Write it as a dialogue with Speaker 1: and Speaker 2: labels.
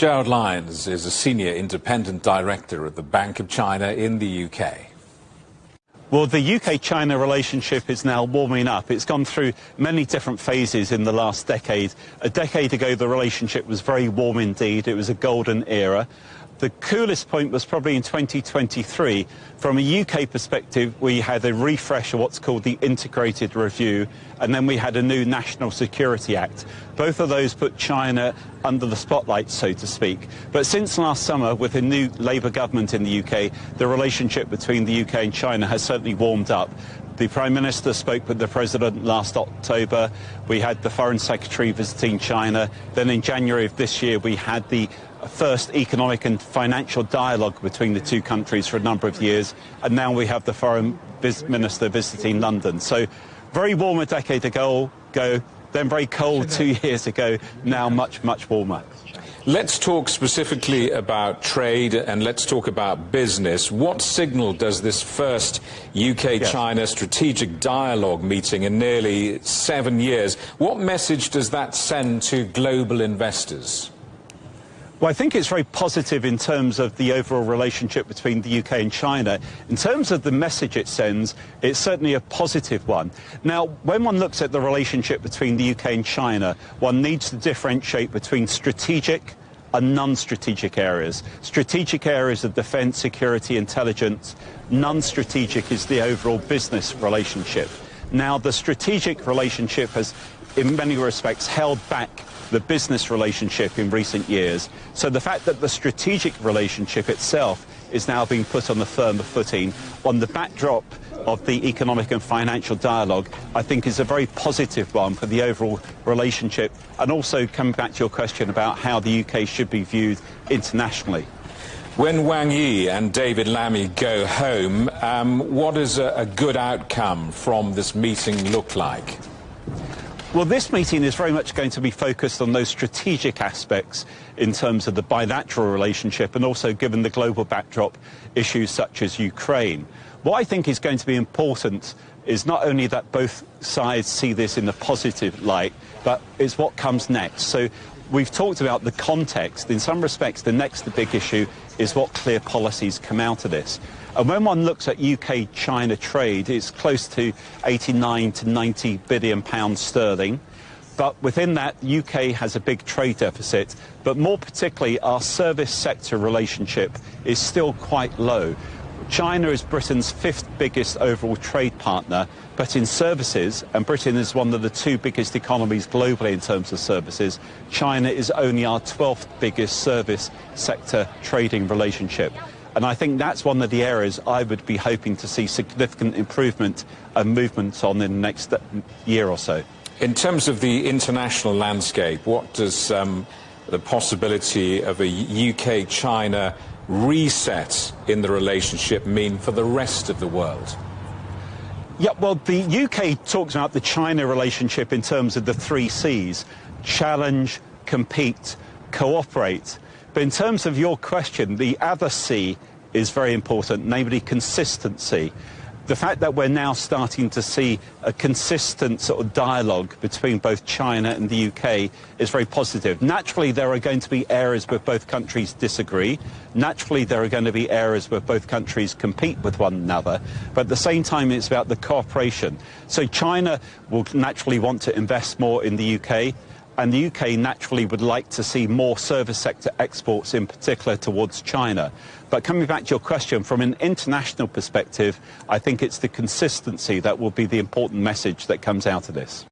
Speaker 1: Gerard Lyons is a senior independent director at the Bank of China in the UK.
Speaker 2: Well, the UK-China relationship is now warming up. It's gone through many different phases in the last decade. A decade ago, the relationship was very warm indeed. It was a golden era. The coolest point was probably in 2023. From a UK perspective, we had a refresh of what's called the Integrated Review, and then we had a new National Security Act. Both of those put China under the spotlight, so to speak. But since last summer, with a new Labour government in the UK, the relationship between the UK and China has certainly warmed up. The Prime Minister spoke with the President last October. We had the Foreign Secretary visiting China. Then in January of this year, we had the first economic and financial dialogue between the two countries for a number of years. And now we have the Foreign Minister visiting London. So very warm a decade ago, then very cold 2 years ago, now much, much warmer.
Speaker 1: Let's talk specifically about trade and let's talk about business. What signal does this first UK-China strategic dialogue meeting in nearly 7 years, what message does that send to global investors?
Speaker 2: Well, I think it's very positive in terms of the overall relationship between the UK and China. In terms of the message it sends, it's certainly a positive one. Now, when one looks at the relationship between the UK and China, one needs to differentiate between strategic and non-strategic areas. Strategic areas of defence, security, intelligence. Non-strategic is the overall business relationship. Now, the strategic relationship has, in many respects, held back the business relationship in recent years. So the fact that the strategic relationship itself is now being put on a firmer footing on the backdrop of the economic and financial dialogue, I think is a very positive one for the overall relationship. And also coming back to your question about how the UK should be viewed internationally.
Speaker 1: When Wang Yi and David Lammy go home, what does a good outcome from this meeting look like?
Speaker 2: Well, this meeting is very much going to be focused on those strategic aspects in terms of the bilateral relationship and also, given the global backdrop, issues such as Ukraine. What I think is going to be important is not only that both sides see this in a positive light, but it's what comes next. So we've talked about the context. In some respects, the next big issue is what clear policies come out of this. And when one looks at UK-China trade, it's close to 89 to 90 billion pounds sterling. But within that, UK has a big trade deficit. But more particularly, our service sector relationship is still quite low. China is Britain's 5th biggest overall trade partner, but in services, and Britain is one of the 2 biggest economies globally in terms of services, China is only our 12th biggest service sector trading relationship. And I think that's one of the areas I would be hoping to see significant improvement and movement on in the next year or so.
Speaker 1: In terms of the international landscape, what does the possibility of a UK-China reset in the relationship mean for the rest of the world?
Speaker 2: Yeah, well, the UK talks about the China relationship in terms of the 3 Cs: challenge, compete, cooperate. But in terms of your question, the other C is very important, namely consistency. The fact that we're now starting to see a consistent sort of dialogue between both China and the UK is very positive. Naturally, there are going to be areas where both countries disagree. Naturally, there are going to be areas where both countries compete with one another. But at the same time, it's about the cooperation. So China will naturally want to invest more in the UK. And the UK naturally would like to see more service sector exports, in particular towards China. But coming back to your question, from an international perspective, I think it's the consistency that will be the important message that comes out of this.